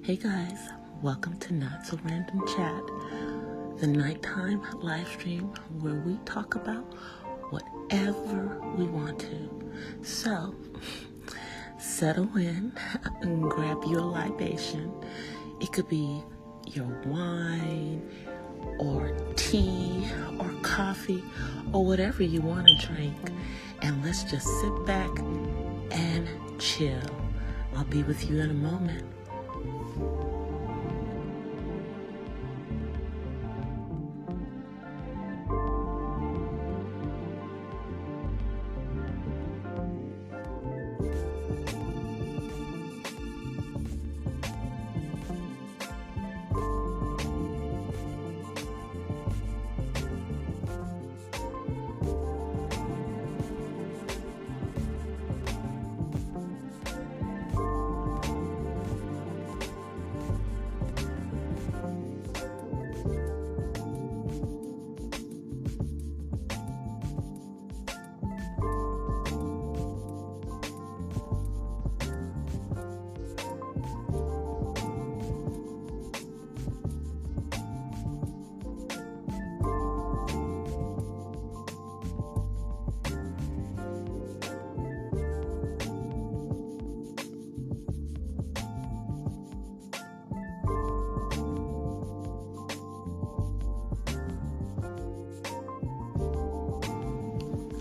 Hey guys, welcome to Not So Random Chat, the nighttime live stream where we talk about whatever we want to. So, settle in and grab you a libation. It could be your wine or tea or coffee or whatever you want to drink. And let's just sit back and chill. I'll be with you in a moment.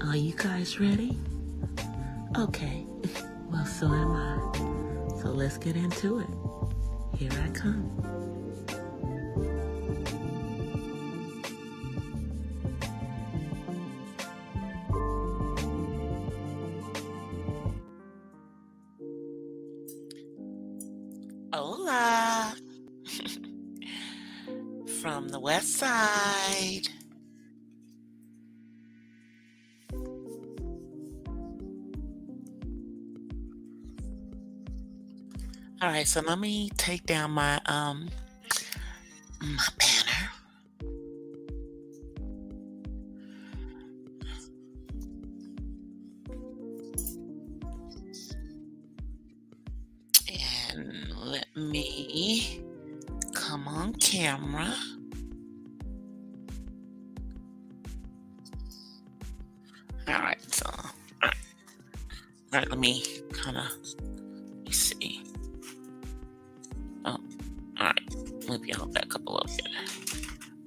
Are you guys ready? Okay, well, so am I. So let's get into it. Here I come. Hola! From the west side. All right, so let me take down my banner. And let me come on camera. All right, so all right, let me see. Oh, all right, maybe I'll back up a little bit.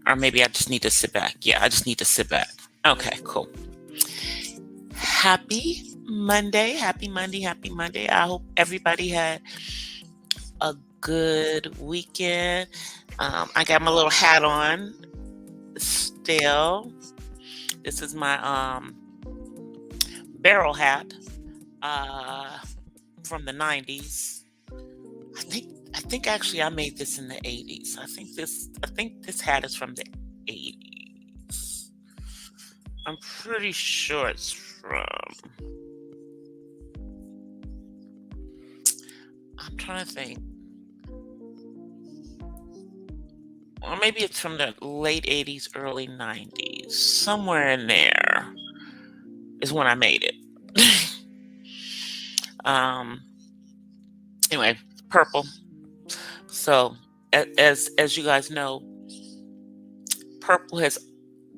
Or maybe I just need to sit back. Yeah, I just need to sit back. Okay, cool. Happy Monday. Happy Monday. Happy Monday. I hope everybody had a good weekend. I got my little hat on still. This is my barrel hat from the 90s. I think actually I made this in the 80s. I think this hat is from the 80s. I'm pretty sure it's from, I'm trying to think. Or maybe it's from the late 80s, early 90s. Somewhere in there is when I made it. Anyway, purple. So as you guys know, purple has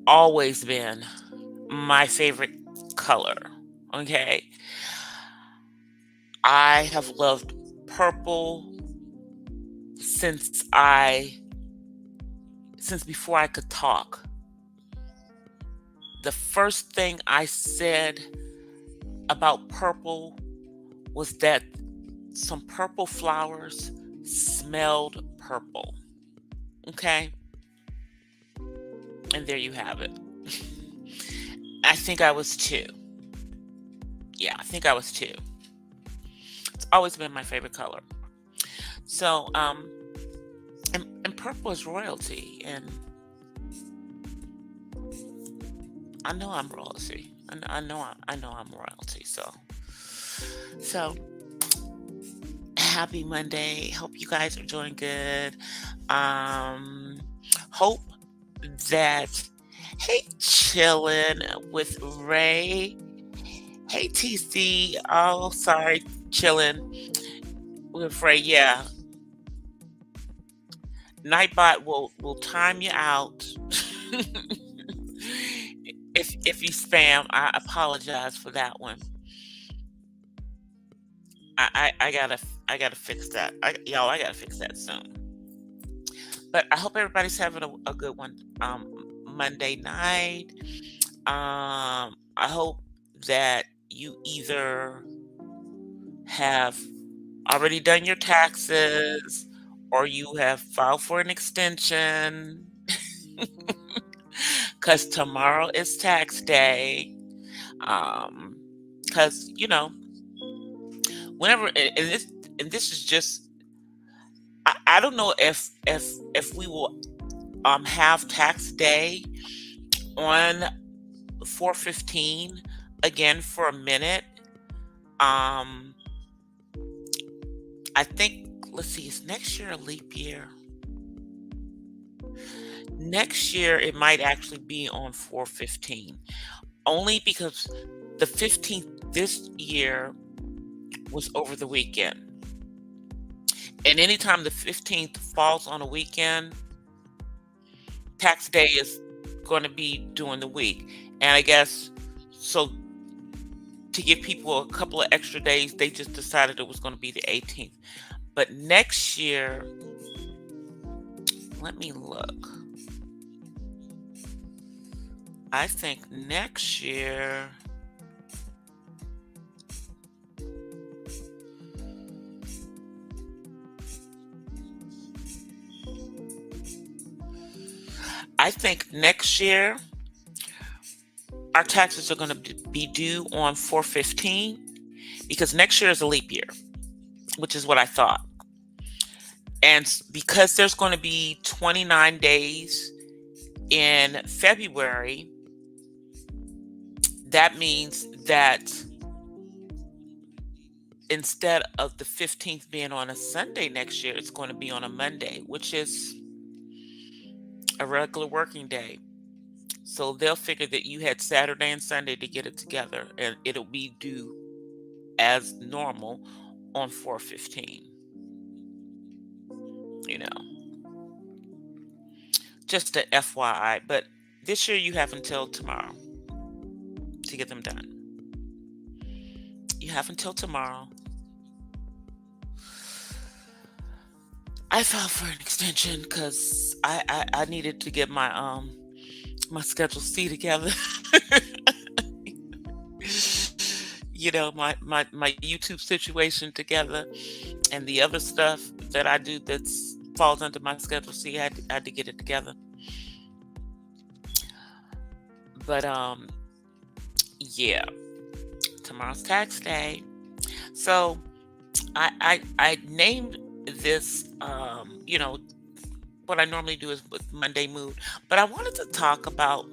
always been my favorite color. Okay. I have loved purple since before I could talk. The first thing I said about purple was that some purple flowers smelled purple. Okay? And there you have it. I think I was 2. Yeah, I think I was 2. It's always been my favorite color. So, and purple is royalty, and I know I'm royalty. I know I'm royalty. So happy Monday. Hope you guys are doing good. Hope that, hey, chilling with Ray. Hey, TC. Oh, sorry, chilling with Ray. Yeah. Nightbot will time you out. If you spam, I apologize for that one. I gotta fix that. I gotta fix that soon. But I hope everybody's having a good one. Monday night. I hope that you either have already done your taxes or you have filed for an extension because tomorrow is tax day. Um, because whenever and this is just I don't know if we will have tax day on 4/15 again for a minute. Um, I think let's see, is next year a leap year? Next year it might actually be on 4/15, only because the 15th this year was over the weekend. And anytime the 15th falls on a weekend, tax day is going to be during the week. And I guess so to give people a couple of extra days, they just decided it was going to be the 18th. But next year, let me look. I think next year, our taxes are going to be due on 4/15 because next year is a leap year, which is what I thought. And because there's going to be 29 days in February, that means that instead of the 15th being on a Sunday next year, it's going to be on a Monday, which is a regular working day. So they'll figure that you had Saturday and Sunday to get it together, and it'll be due as normal on 4/15. You know, just a FYI. But this year you have until tomorrow to get them done. You have until tomorrow. I filed for an extension because I needed to get my Schedule C together. My YouTube situation together and the other stuff that I do that's falls under my Schedule C. I had to get it together. But yeah, tomorrow's tax day. So I named this what I normally do is with Monday Mood, but I wanted to talk about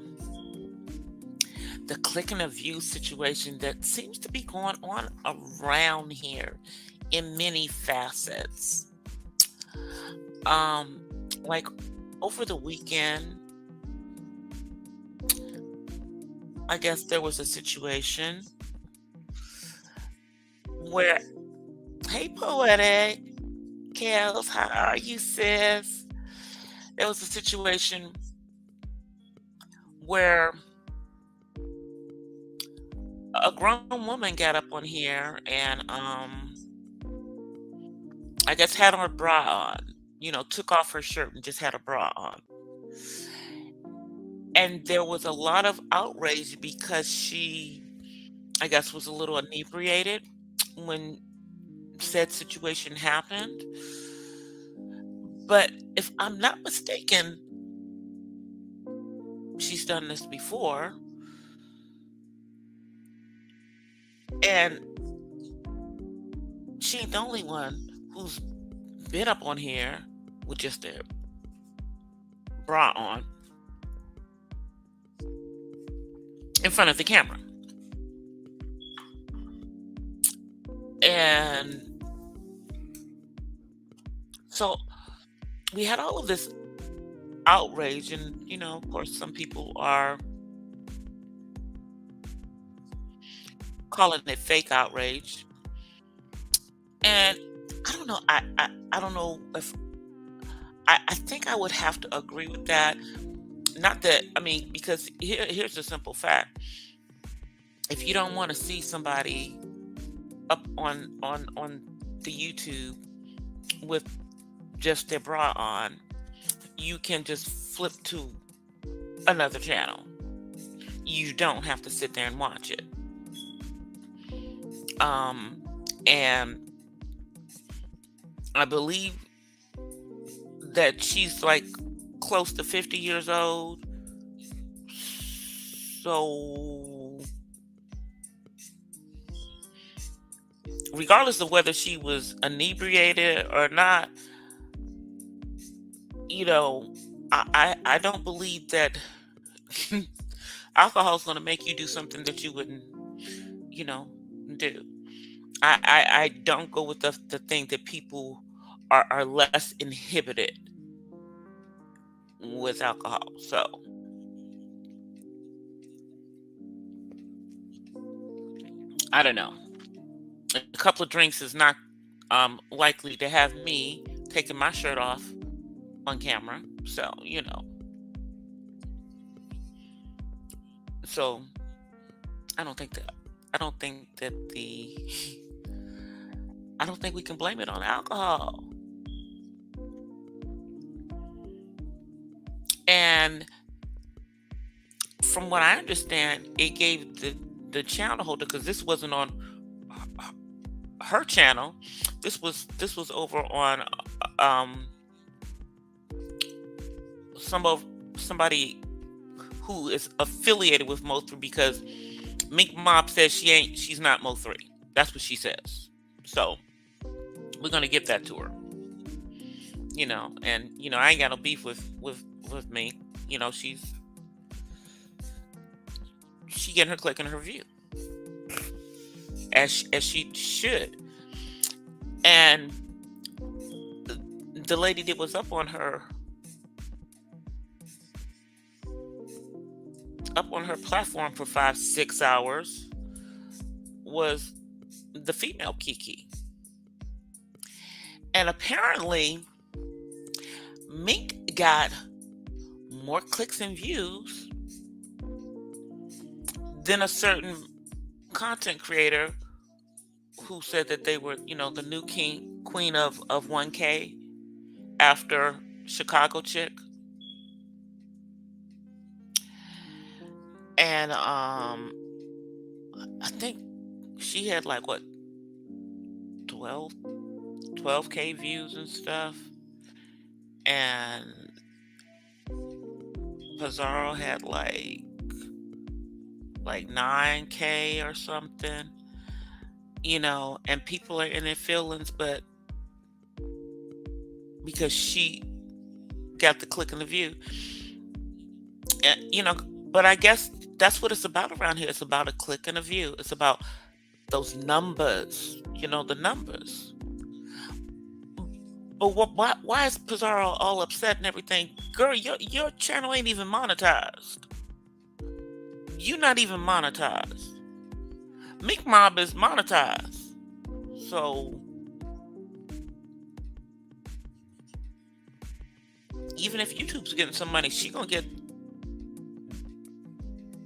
the click and a view situation that seems to be going on around here in many facets. Um, like over the weekend, I guess there was a situation where, hey, poetic, Kels, how are you, sis? There was a situation where a grown woman got up on here and I guess had her bra on, took off her shirt and just had a bra on. And there was a lot of outrage because she, I guess, was a little inebriated when said situation happened. But if I'm not mistaken, she's done this before. And she ain't the only one who's been up on here with just a bra on in front of the camera. And so we had all of this outrage, and of course, some people are calling it fake outrage. And I don't know. I don't know if I think I would have to agree with that. Not that, I mean, because here's the simple fact. If you don't want to see somebody up on the YouTube with just their bra on, you can just flip to another channel. You don't have to sit there and watch it. Um, and I believe that she's like close to 50 years old. So, regardless of whether she was inebriated or not, you know, I don't believe that alcohol is going to make you do something that you wouldn't, you know, do. I don't go with the thing that people are less inhibited with alcohol. So I don't know. A couple of drinks is not likely to have me taking my shirt off on camera. So, so I don't think that I don't think that the I don't think we can blame it on alcohol. And from what I understand, it gave the channel holder, because this wasn't on her channel. This was over on um some of somebody who is affiliated with Mo3, because Mink Mob says she's not Mo3. That's what she says. So we're gonna give that to her. And I ain't got no beef with me. She getting her click and her view, as she should. And the lady that was up on her platform for 5-6 hours was the female Kiki. And apparently Mink got more clicks and views than a certain content creator who said that they were, the new queen of 1K after Chicago Chick. And I think she had like what, 12K views and stuff. And Pizarro had like 9K or something. And people are in their feelings, but because she got the click and the view. And, but I guess that's what it's about around here. It's about a click and a view. It's about those numbers, the numbers. But why is Pizarro all upset and everything? Girl, your channel ain't even monetized. You're not even monetized. Mink Mob is monetized. So even if YouTube's getting some money, she gonna get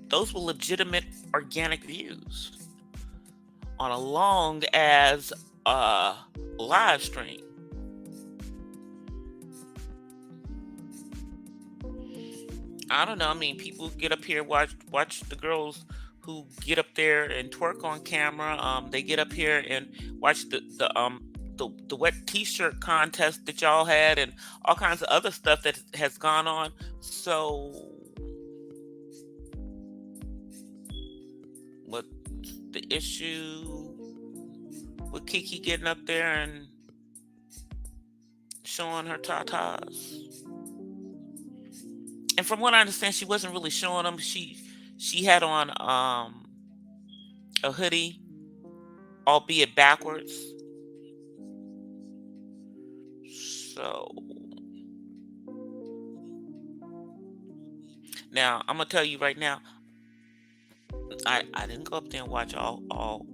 those were legitimate organic views on a long as live stream. I don't know. I mean, people get up here, watch the girls who get up there and twerk on camera. They get up here and watch the wet t-shirt contest that y'all had, and all kinds of other stuff that has gone on. So what the issue with Kiki getting up there and showing her tatas? And from what I understand, she wasn't really showing them. She had on a hoodie, albeit backwards. So now I'm gonna tell you right now, I didn't go up there and watch all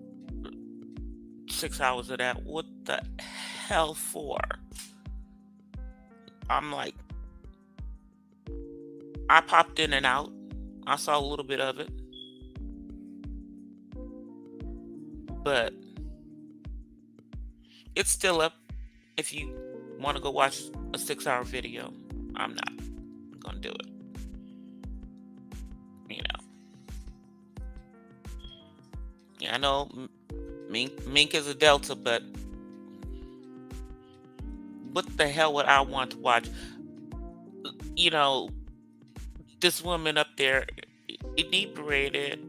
6 hours of that. What the hell for? I'm like, I popped in and out. I saw a little bit of it, but it's still up if you want to go watch a 6-hour video. I'm not gonna do it. You know, yeah, I know Mink is a Delta, but what the hell would I want to watch? You know, this woman up there inebriated,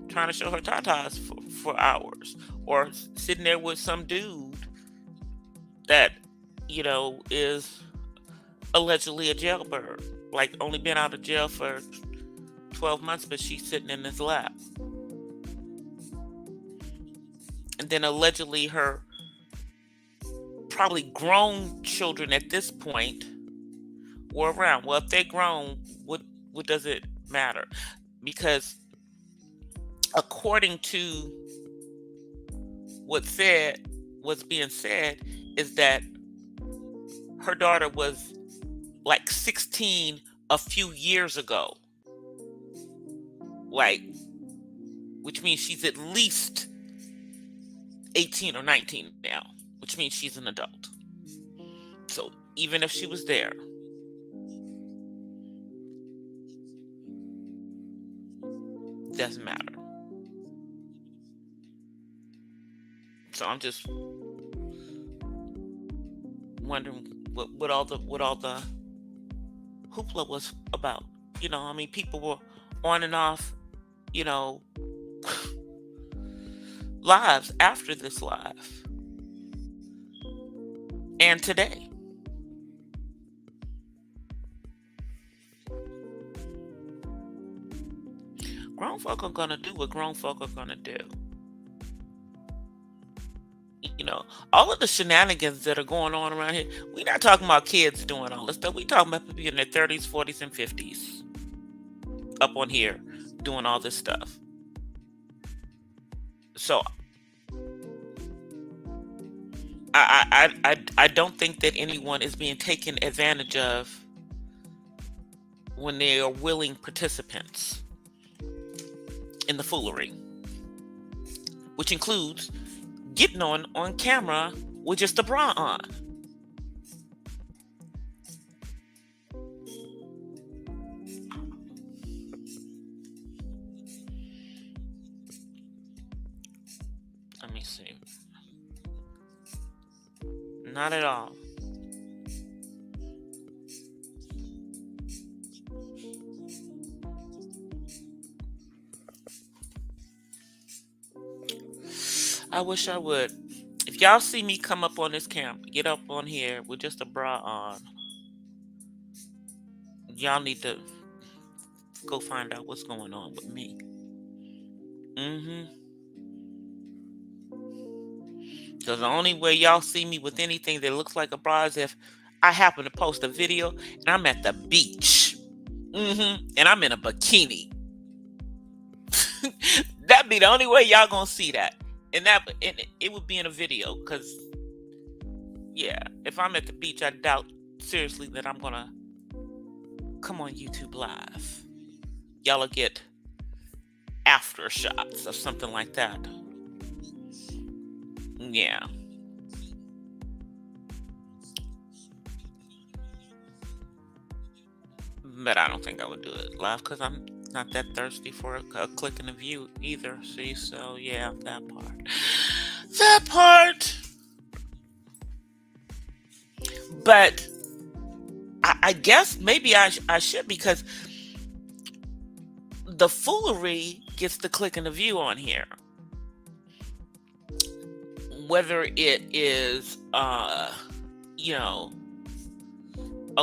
trying to show her tatas for hours, or sitting there with some dude that is allegedly a jailbird, like only been out of jail for 12 months, but she's sitting in his lap. And then allegedly her probably grown children at this point were around. Well, if they're grown, what does it matter? Because according to what's being said is that her daughter was like 16 a few years ago. Like, which means she's at least 18 or 19 now, which means she's an adult. So even if she was there, doesn't matter. So I'm just wondering what all the hoopla was about. I mean, people were on and off, you know, lives after this live and today. Grown folk are gonna do what grown folk are gonna do. All of the shenanigans that are going on around here, we're not talking about kids doing all this stuff. We talking about people in their 30s, 40s, and 50s up on here doing all this stuff. So I don't think that anyone is being taken advantage of when they are willing participants in the foolery, which includes getting on camera with just a bra on. Let me see. Not at all. I wish I would. If y'all see me come up on this camp, get up on here with just a bra on, y'all need to go find out what's going on with me. Because the only way y'all see me with anything that looks like a bra is if I happen to post a video and I'm at the beach. And I'm in a bikini. That'd be the only way y'all gonna see that. And it would be in a video, because yeah, if I'm at the beach, I doubt seriously that I'm gonna come on YouTube live. Y'all will get after shots or something like that. Yeah. But I don't think I would do it live, because I'm not that thirsty for a click and a view either. See, so yeah, that part. But I guess maybe I should, because the foolery gets the click and the view on here. Whether it is, a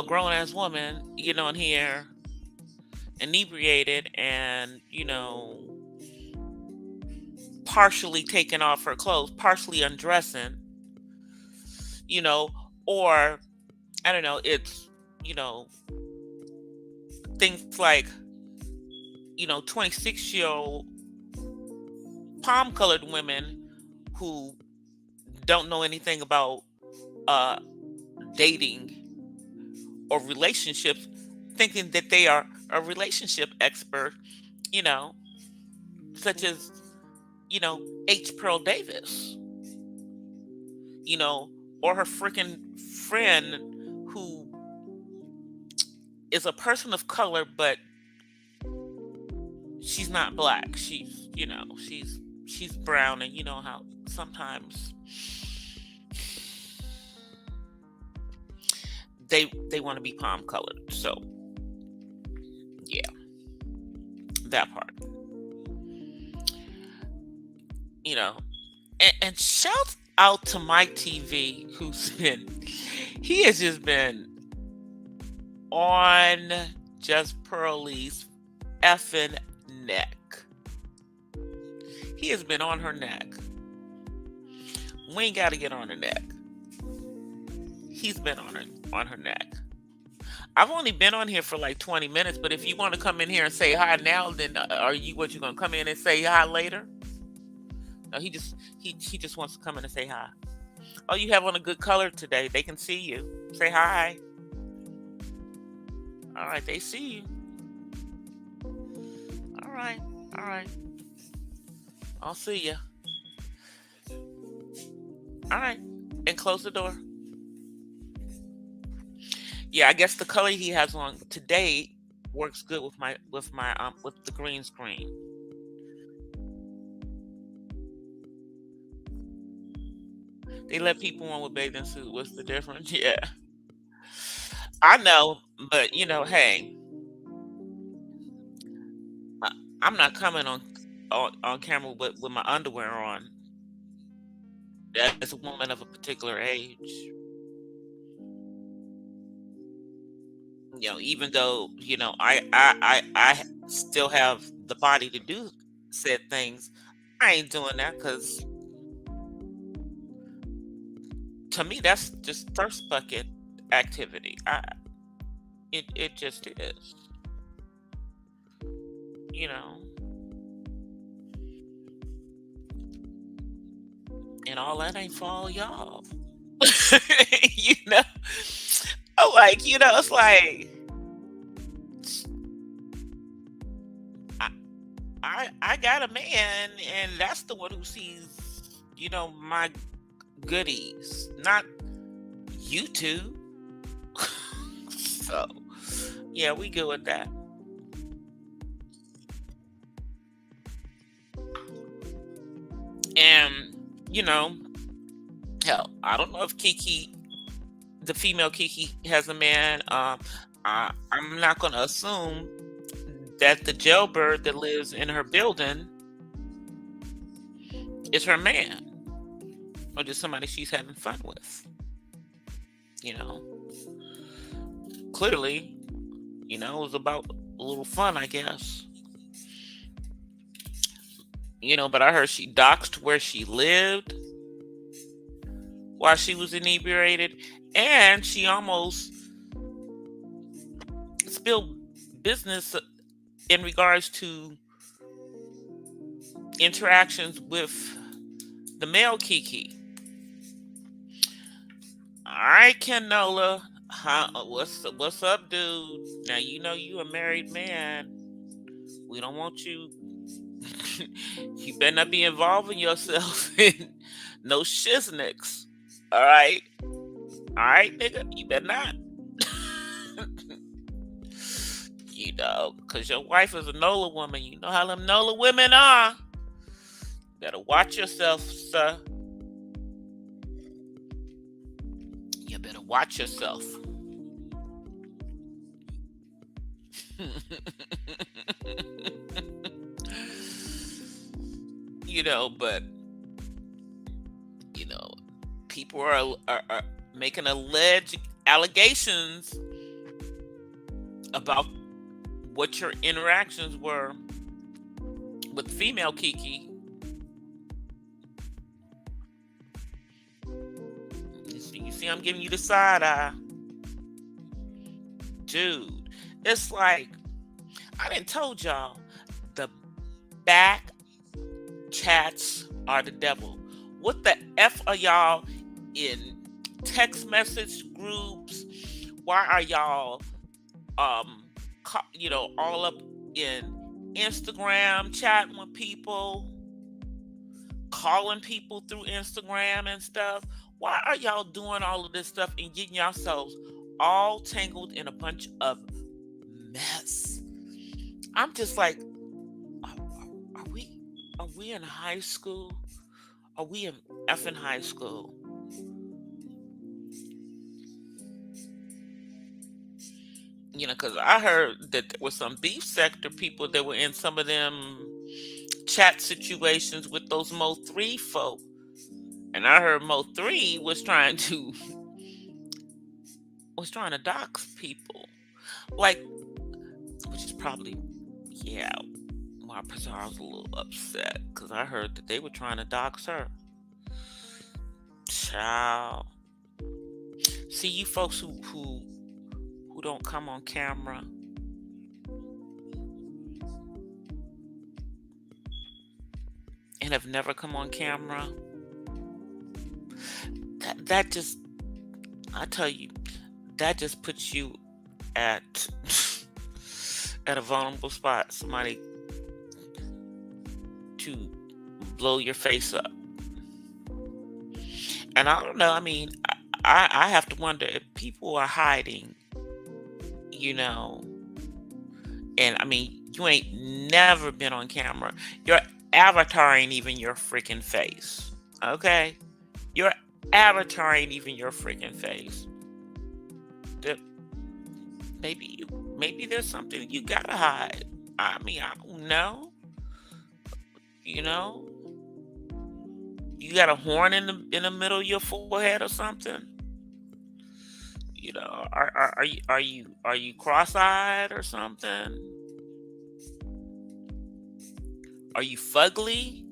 grown ass woman, on here, inebriated and, partially taking off her clothes, partially undressing, or I don't know, it's, things like, 26-year-old palm colored women who don't know anything about dating or relationships, thinking that they are a relationship expert, you know, such as, H. Pearl Davis, you know, or her freaking friend who is a person of color, but she's not black. She's brown, and you know how sometimes they want to be palm colored. So yeah, that part. You know, and shout out to Mike TV, he has just been on Just Pearlie's effing neck. He has been on her neck. We ain't got to get on her neck. He's been on her neck. I've only been on here for like 20 minutes, but if you want to come in here and say hi now, then you gonna come in and say hi later? No, he just wants to come in and say hi. Oh, you have on a good color today. They can see you. Say hi. All right, they see you. All right, all right. I'll see you. All right, and close the door. Yeah, I guess the color he has on today works good with the green screen. They let people on with bathing suit. What's the difference? Yeah, I know, but hey, I, I'm not coming on camera with my underwear on. As a woman of a particular age, even though I still have the body to do said things, I ain't doing that because to me that's just first bucket activity. It just is, you know, and all that ain't for all y'all. you know, like it's like I, I got a man, and that's the one who sees my goodies, not you two. So yeah, we good with that. And hell, I don't know if Kiki, the female Kiki, has a man. I'm not going to assume that the jailbird that lives in her building is her man, or just somebody she's having fun with. Clearly, it was about a little fun, I guess. But I heard she doxed where she lived while she was inebriated, and she almost spilled business in regards to interactions with the male Kiki. All right, Kenola, what's up, dude? Now you a married man. We don't want you. You better not be involving yourself in no shiznicks. All right, nigga, you better not. Because your wife is a NOLA woman. You know how them NOLA women are. Better watch yourself, sir. You better watch yourself. But people are making alleged allegations about what your interactions were with female Kiki. You see, I'm giving you the side eye. Dude, it's like, I done told y'all, the back chats are the devil. What the F are y'all in text message groups Why are y'all all up in Instagram chatting with people, calling people through Instagram and stuff? Why are y'all doing all of this stuff and getting yourselves all tangled in a bunch of mess? I'm just like, are we in high school? Are we in effing high school? Because I heard that there was some beef sector people that were in some of them chat situations with those Mo3 folk. And I heard Mo3 was trying to dox people. Like, which is probably, yeah, why I was a little upset because I heard that they were trying to dox her. Child. See, you folks who don't come on camera and have never come on camera, that just, I tell you, that just puts you at at a vulnerable spot. Somebody to blow your face up. And I don't know. I mean, I have to wonder if people are hiding, you know. And I mean, you ain't never been on camera. Your avatar ain't even your freaking face. Okay? Your avatar ain't even your freaking face. That maybe there's something you gotta hide. I mean, I don't know. You know, you got a horn in the middle of your forehead or something. Are you cross-eyed or something? Are you fugly?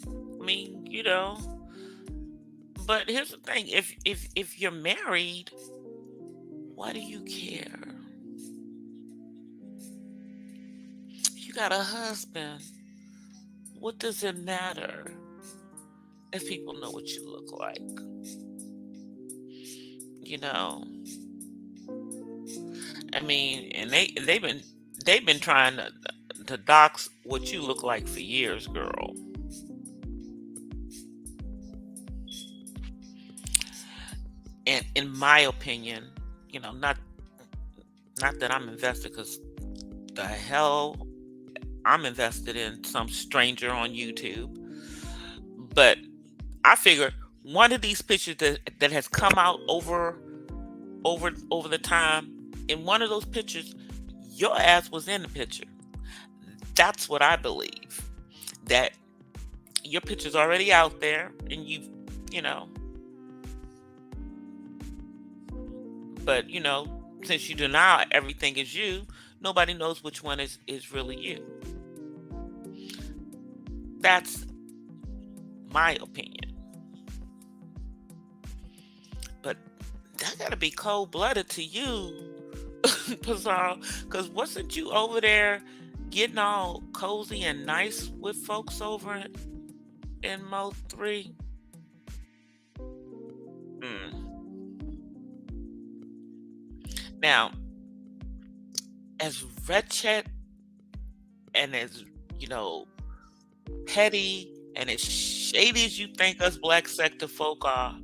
I mean, but here's the thing, if you're married, why do you care? You got a husband. What does it matter if people know what you look like? You know, I mean, and they've been trying to dox what you look like for years, girl. And in my opinion, not that I'm invested, because the hell I'm invested in some stranger on YouTube. But I figure one of these pictures that has come out over the time, in one of those pictures, your ass was in the picture. That's what I believe. That your picture's already out there, and you know, but since you deny everything is you, nobody knows which one is really you. That's my opinion. But that gotta be cold blooded to you, Pizarro, because wasn't you over there getting all cozy and nice with folks over in Mo 3? Mm. Now, as wretched and as, you know, petty and as shady as you think us black sector folk are,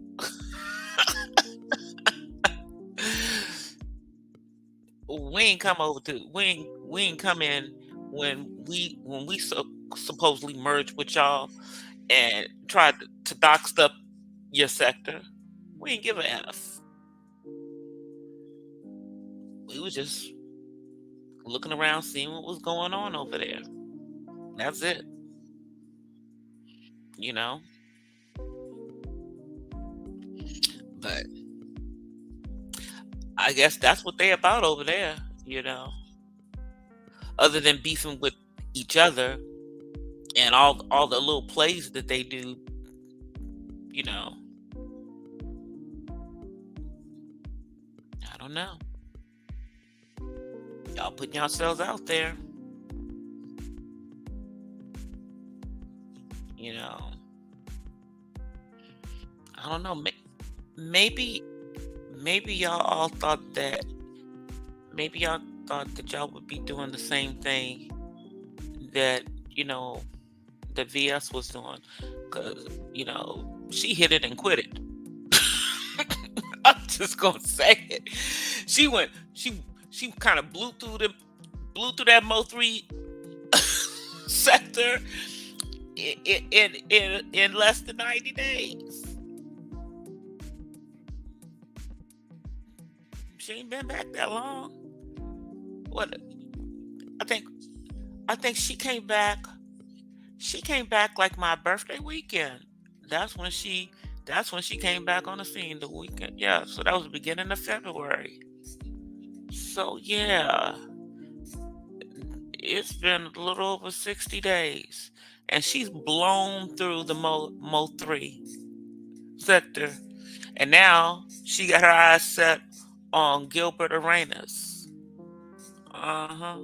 we ain't come in when we supposedly merged with y'all and tried to dox up your sector. We didn't give a F. We was just looking around, seeing what was going on over there. That's it. You know. But I guess that's what they about over there. You know. Other than beefing with each other and all the little plays that they do. You know. I don't know. Y'all putting yourselves out there. You know. I don't know. Maybe maybe y'all all thought that maybe y'all thought that y'all would be doing the same thing that, the VS was doing. Cause, she hit it and quit it. I'm just gonna say it. She went, she kind of blew through that Mo3 sector in less than 90 days. She ain't been back that long. What? I think I think she came back like my birthday weekend. That's when she that's when she came back on the scene the weekend. Yeah, so that was the beginning of February. So yeah, it's been a little over 60 days. And she's blown through the Mo 3 sector. And now she got her eyes set on Gilbert Arenas. Uh-huh.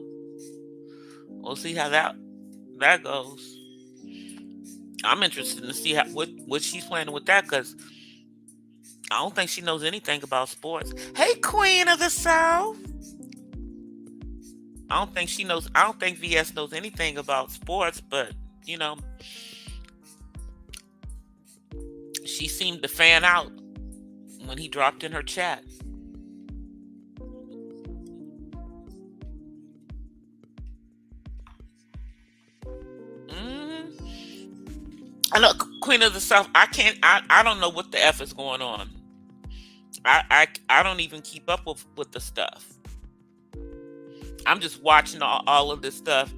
We'll see how that goes. I'm interested to see what she's planning with that because I don't think she knows anything about sports. Hey, Queen of the South. I don't think VS knows anything about sports, but you know, she seemed to fan out when he dropped in her chat. hmm I know Queen of the South. I don't know what the F is going on. I don't even keep up with the stuff. I'm just watching all of this stuff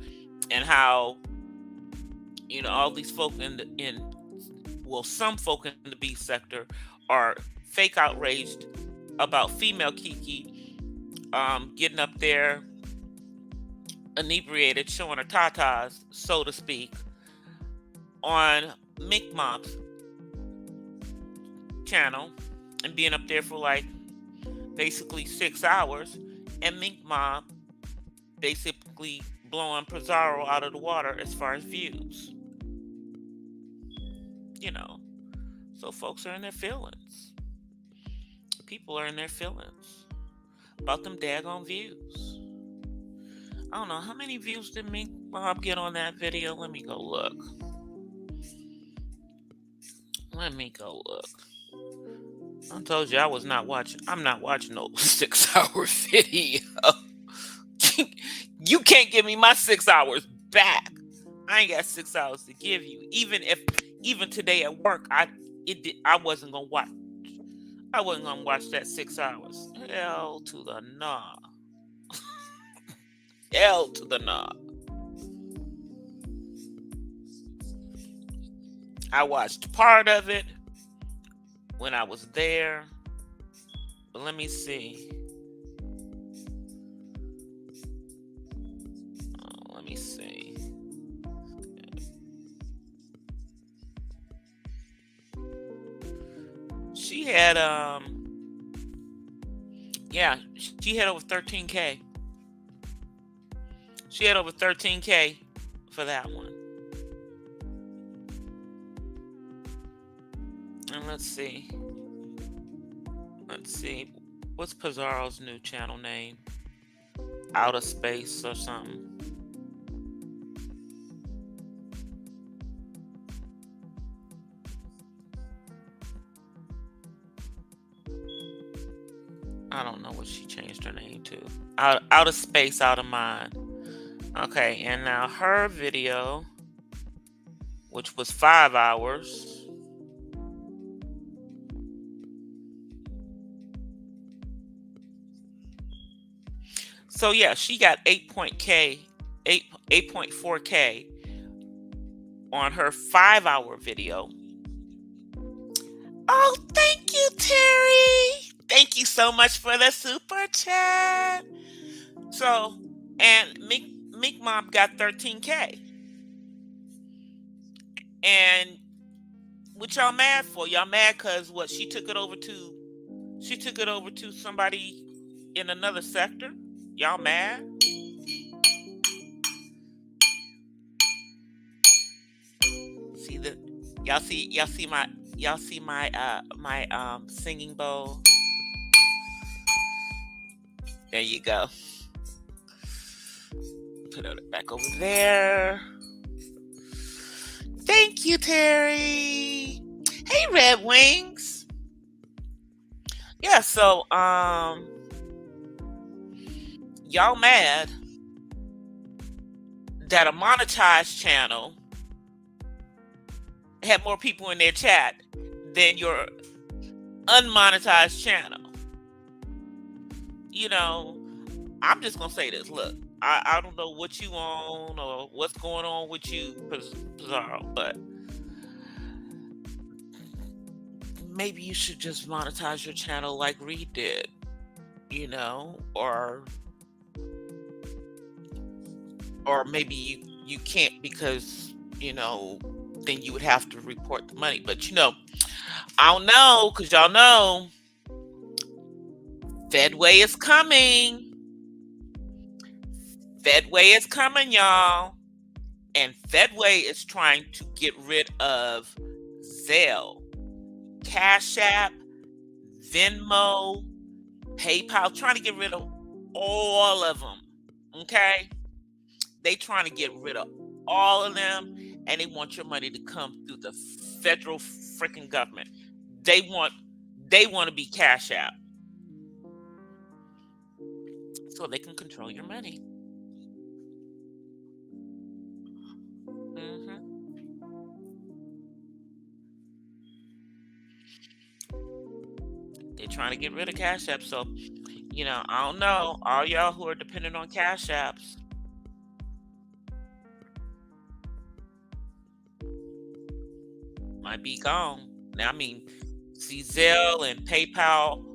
and how all these folk in well, some folk in the B sector are fake outraged about female Kiki getting up there inebriated, showing her tatas, so to speak, on Mink Mob's channel and being up there for like basically 6 hours, and Mink Mob basically blowing Pizarro out of the water as far as views. You know, so folks are in their feelings. People are in their feelings about them daggone views. I don't know how many views did Mink Mob get on that video. Let me go look. I told you I'm not watching no 6 hour video. You can't give me my 6 hours back. I ain't got 6 hours to give you. Even today at work, I wasn't gonna watch. I wasn't gonna watch that 6 hours. Hell to the nah. Hell to the nah. I watched part of it when I was there. But let me see. Let me see. She had yeah, she had over 13K. She had over 13K for that one. And let's see. What's Pizarro's new channel name? Outer Space or something. I don't know what she changed her name to. Outer Space, Out of Mind. Okay, and now her video, which was 5 hours. So yeah, she got 8.4K on her 5 hour video. Oh, thank you, Terry. Thank you so much for the super chat. So, and Mink Mom got 13K. And what y'all mad for? Y'all mad because what? She took it over to somebody in another sector? Y'all mad? See the y'all see my singing bowl. There you go. Put it back over there. Thank you, Terry. Hey, Red Wings. Yeah, so y'all mad that a monetized channel had more people in their chat than your unmonetized channel. You know, I'm just gonna say this. Look, I don't know what you own or what's going on with you, Pizarro, but maybe you should just monetize your channel like Reed did, or maybe you can't because then you would have to report the money. But I don't know, because y'all know Fedway is coming. Fedway is coming, y'all. And Fedway is trying to get rid of Zelle, Cash App, Venmo, PayPal, trying to get rid of all of them. Okay? They trying to get rid of all of them, and they want your money to come through the federal freaking government. They want to be Cash App, so they can control your money. They're trying to get rid of Cash App, so I don't know. All y'all who are dependent on Cash Apps, might be gone. Now, I mean, Zelle and PayPal,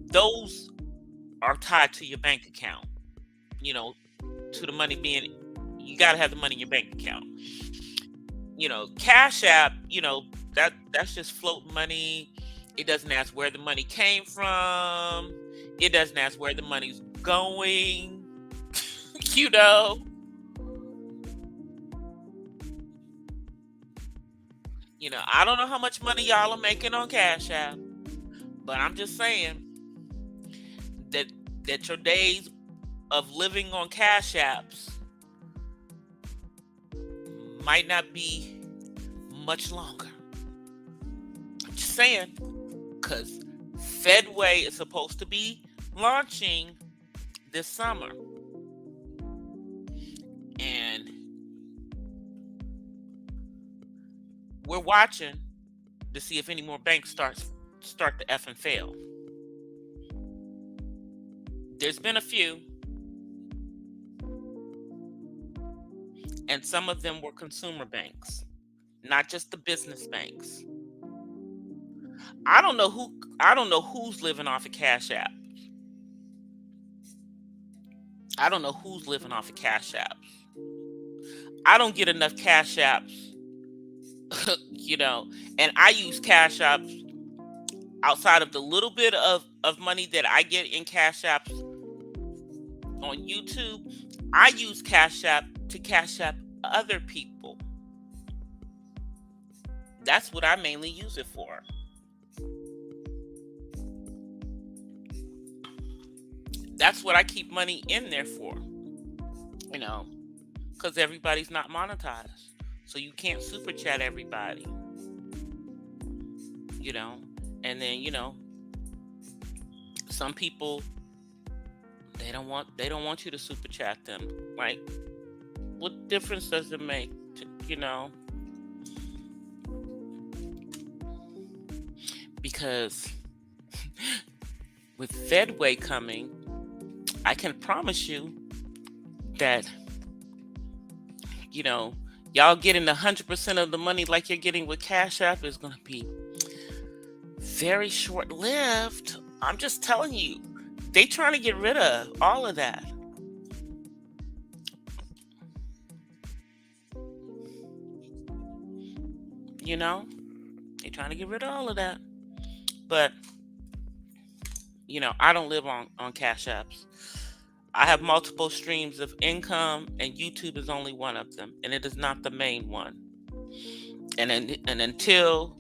those are tied to your bank account. To the money being, you got to have the money in your bank account. Cash App, that's just floating money. It doesn't ask where the money came from. It doesn't ask where the money's going. I don't know how much money y'all are making on Cash App, but I'm just saying that your days of living on Cash Apps might not be much longer. I'm just saying, because Fedway is supposed to be launching this summer, and we're watching to see if any more banks start to effing fail. There's been a few, and some of them were consumer banks, not just the business banks. I don't know who's living off of Cash App. I don't know who's living off of Cash Apps. I don't get enough Cash Apps, and I use Cash Apps outside of the little bit of money that I get in Cash Apps on YouTube. I use Cash App to Cash App other people. That's what I mainly use it for. That's what I keep money in there for. Because everybody's not monetized. So you can't super chat everybody. And then, some people, they don't want you to super chat them. Like, what difference does it make because with Fedway coming, I can promise you that y'all getting 100% of the money like you're getting with Cash App is going to be very short-lived. I'm just telling you, they trying to get rid of all of that. They're trying to get rid of all of that. But I don't live on Cash Apps. I have multiple streams of income, and YouTube is only one of them, and it is not the main one. And until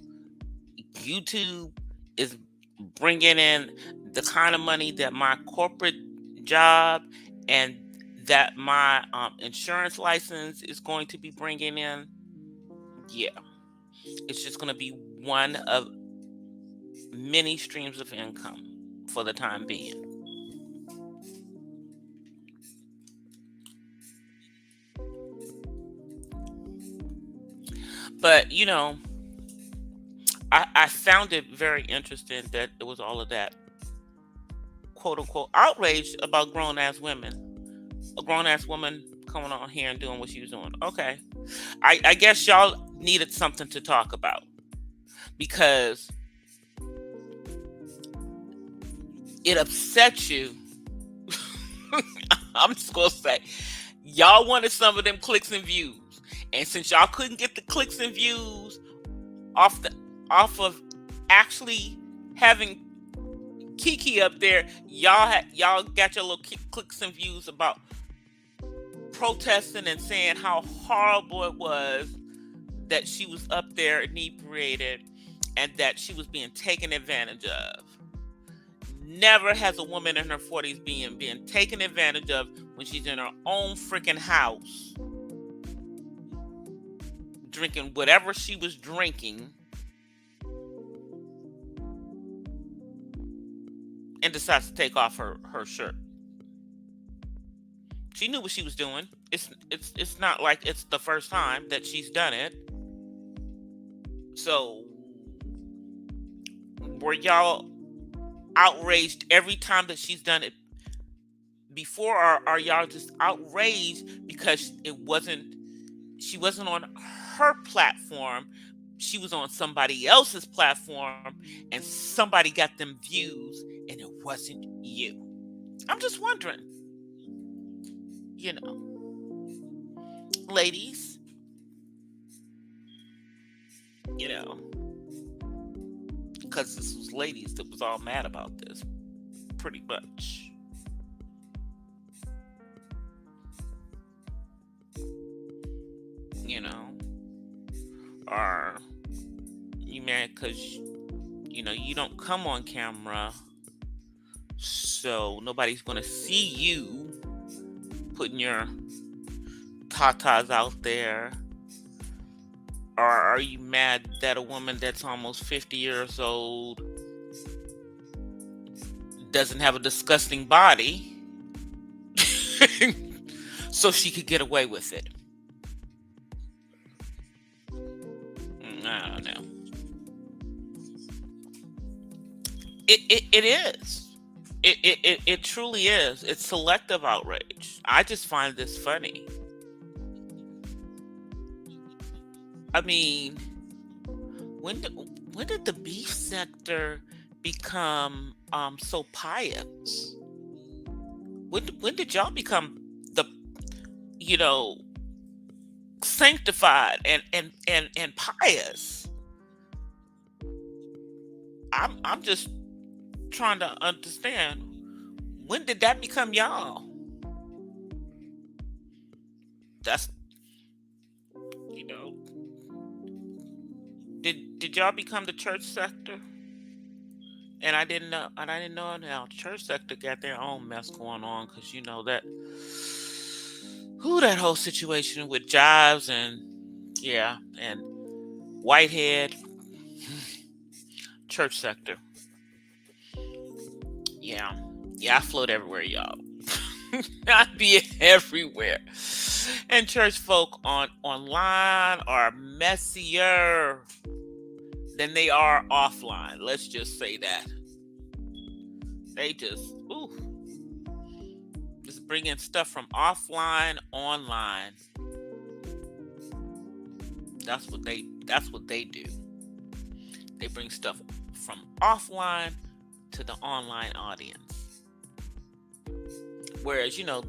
YouTube is bringing in the kind of money that my corporate job and that my insurance license is going to be bringing in, yeah, it's just going to be one of many streams of income for the time being. But, I found it very interesting that it was all of that quote unquote outrage about grown ass women. A grown ass woman coming on here and doing what she was doing. Okay. I guess y'all needed something to talk about because it upset you. I'm just going to say, y'all wanted some of them clicks and views. And since y'all couldn't get the clicks and views off of actually having Kiki up there, y'all got your little clicks and views about protesting and saying how horrible it was that she was up there inebriated and that she was being taken advantage of. Never has a woman in her 40s being taken advantage of when she's in her own freaking house drinking whatever she was drinking and decides to take off her shirt. She knew what she was doing. It's not like it's the first time that she's done it. So were y'all outraged every time that she's done it before, or are y'all just outraged because she wasn't on her platform, she was on somebody else's platform and somebody got them views and it wasn't you? I'm just wondering, ladies, because this was ladies that was all mad about this, pretty much. Or you mad because you don't come on camera, so nobody's gonna see you putting your tatas out there? Or are you mad that a woman that's almost 50 years old doesn't have a disgusting body so she could get away with it? I don't know. It is. It truly is. It's selective outrage. I just find this funny. I mean, when did the beef sector become so pious? When did y'all become the sanctified and pious? I'm just trying to understand, when did that become y'all? That's did y'all become the church sector? And I didn't know. Now church sector got their own mess going on, because that whole situation with Jives and Whitehead. Church sector. Yeah, I float everywhere, y'all. I be everywhere. And church folk online are messier than they are offline. Let's just say that. They just bringing stuff from offline online. That's what they do. They bring stuff from offline to the online audience. Whereas, the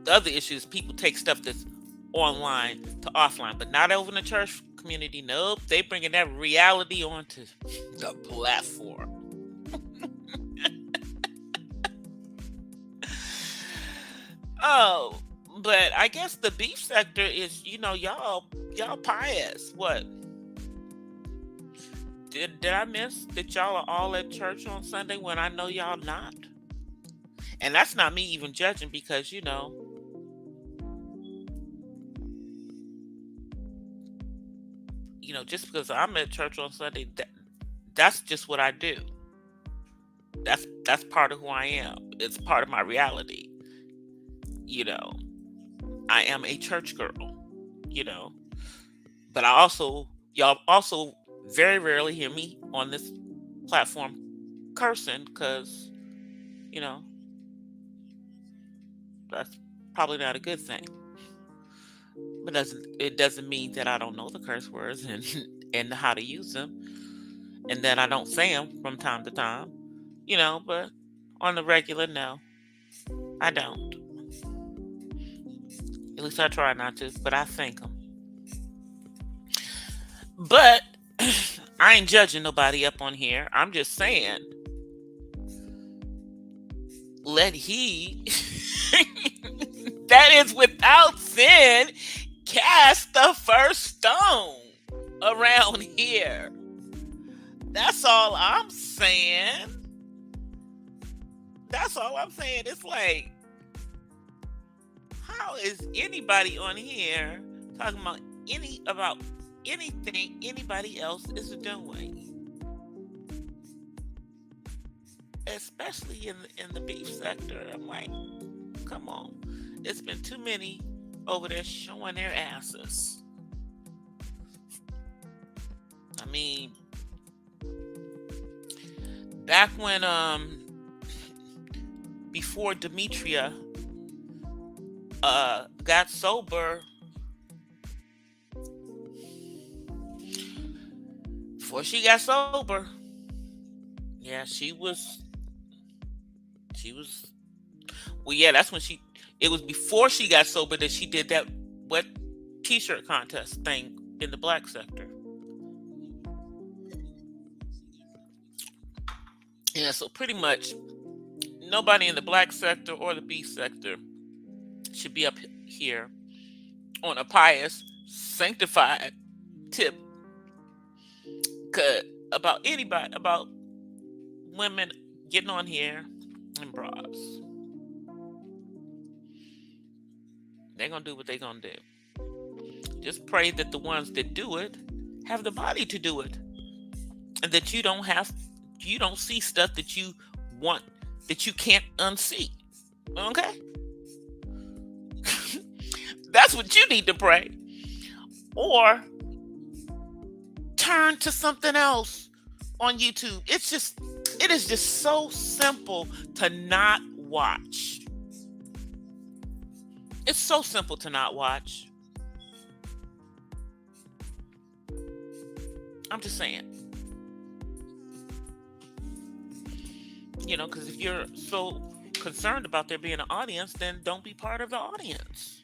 other issue is people take stuff that's online to offline, but not over in the church community. Nope, they bringing that reality onto the platform. Oh, but I guess the beef sector is, y'all pious. What? Did I miss that y'all are all at church on Sunday when I know y'all not? And that's not me even judging because just because I'm at church on Sunday, that's just what I do. That's part of who I am. It's part of my reality. You know, I am a church girl. You know, but y'all also very rarely hear me on this platform cursing because you know that's probably not a good thing. But it doesn't mean that I don't know the curse words and and how to use them, and that I don't say them from time to time. But on the regular, no, I don't. At least I try not to, but I think them. But I ain't judging nobody up on here. I'm just saying, let he that is without sin cast the first stone around here. That's all I'm saying. That's all I'm saying. It's like, how is anybody on here talking about anything anybody else is doing? Especially in the beef sector. I'm like, come on. It's been too many over there showing their asses. I mean, back when before Demetria got sober, yeah, she was well, yeah, that's when it was before she got sober that she did that wet t-shirt contest thing in the black sector. Yeah, so pretty much nobody in the black sector or the B sector should be up here on a pious, sanctified tip about women getting on here in bras. They're gonna do what they're gonna do. Just pray that the ones that do it have the body to do it, and that you don't see stuff that you want that you can't unsee. Okay? That's what you need to pray. Or turn to something else on YouTube. It is just so simple to not watch. It's so simple to not watch. I'm just saying. Because if you're so concerned about there being an audience, then don't be part of the audience.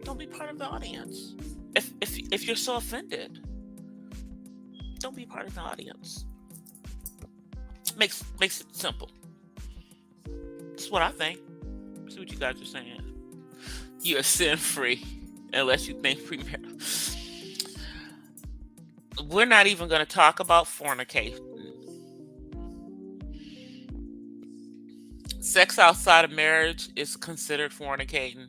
Don't be part of the audience. If you're so offended, don't be part of the audience. Makes it simple. That's what I think. See what you guys are saying. You're sin free unless you think premarital. We're not even going to talk about fornicating. Sex outside of marriage is considered fornicating.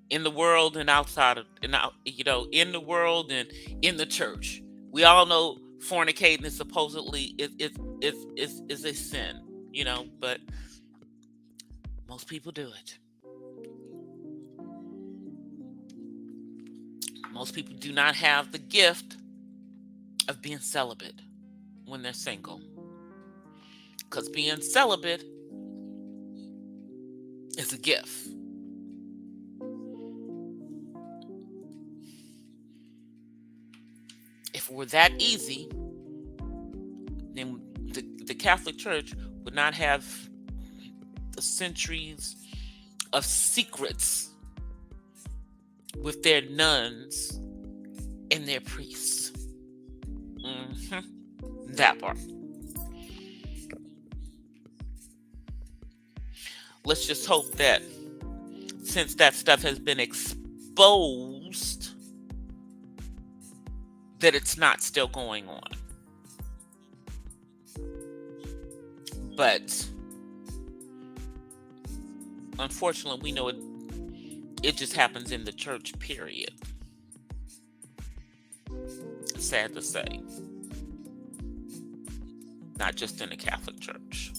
In the world and outside of, in the world and in the church, we all know fornicating is supposedly is a sin. But most people do it. Most people do not have the gift of being celibate when they're single, because being celibate is a gift. If it were that easy, then the Catholic Church would not have the centuries of secrets with their nuns and their priests. That part. Let's just hope that since that stuff has been exposed, that it's not still going on. But unfortunately, we know it just happens in the church, period. It's sad to say. Not just in the Catholic Church.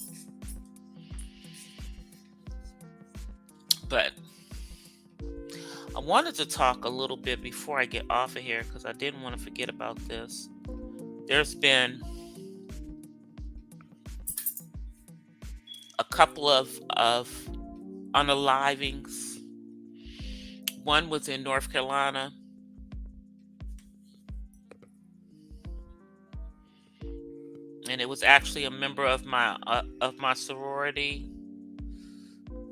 But I wanted to talk a little bit before I get off of here, because I didn't want to forget about this. There's been a couple of unalivings. One was in North Carolina. And it was actually a member of my sorority.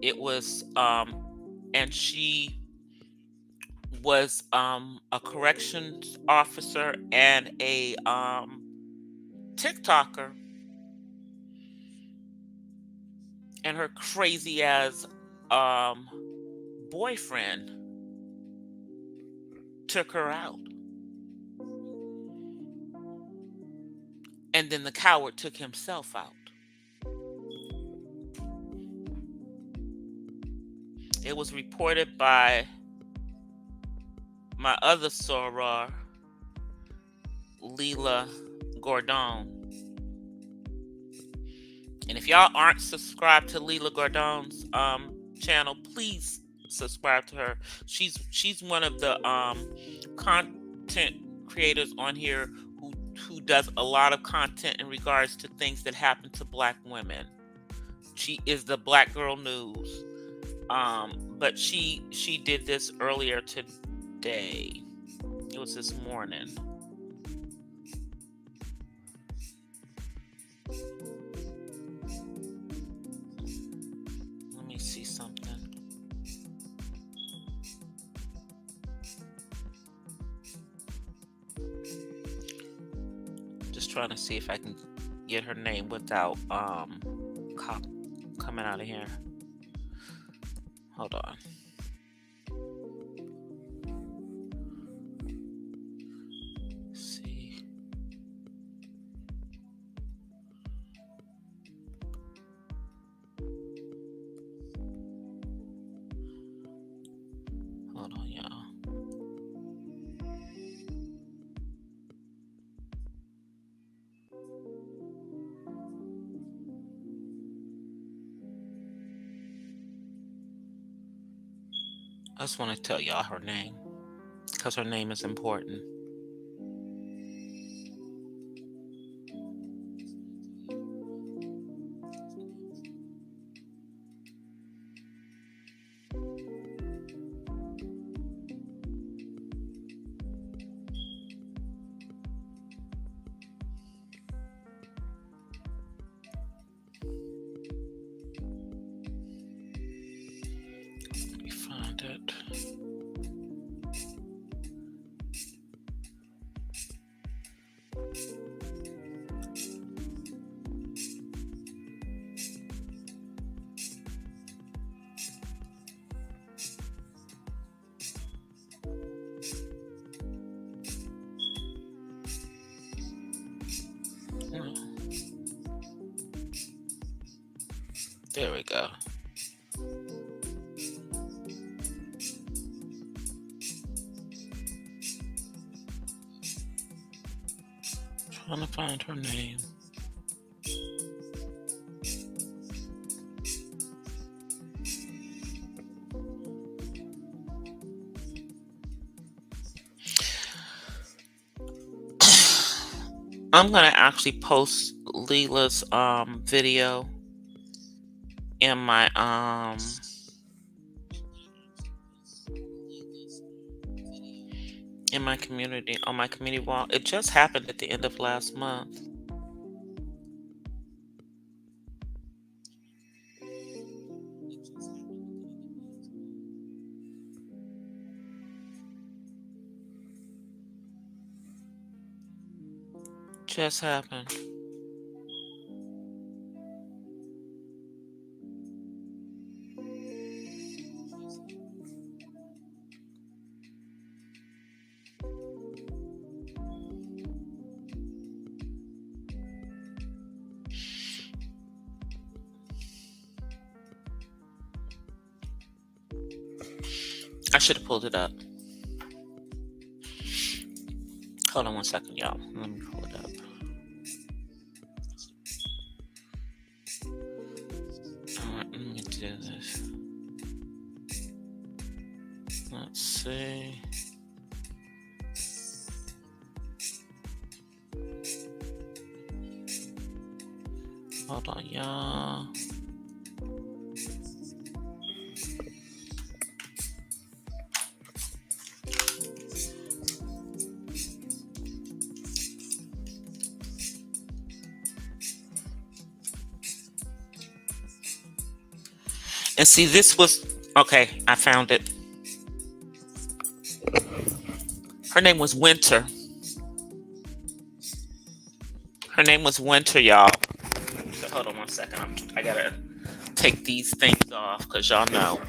It was and she was a corrections officer and a TikToker, and her crazy ass boyfriend took her out, and then the coward took himself out. It was reported by my other soror, Leela Gordon. And if y'all aren't subscribed to Leela Gordon's channel, please subscribe to her. She's one of the content creators on here who does a lot of content in regards to things that happen to Black women. She is the Black Girl News. But she did this earlier today. It was this morning. Let me see something. Just trying to see if I can get her name without coming out of here. Hold on. See. Hold on, y'all. I just want to tell y'all her name, because her name is important. Let me find it. There we go. Trying to find her name. I'm gonna actually post Leela's video in my community, on my community wall. It just happened at the end of last month. Just happened. I should have pulled it up. Hold on one second, y'all. Let me pull it up. All right, let me do this. Let's see. Hold on, y'all. And see, this was okay. I found it. Her name was Winter. Her name was Winter, y'all. So hold on one second. I gotta take these things off because y'all know.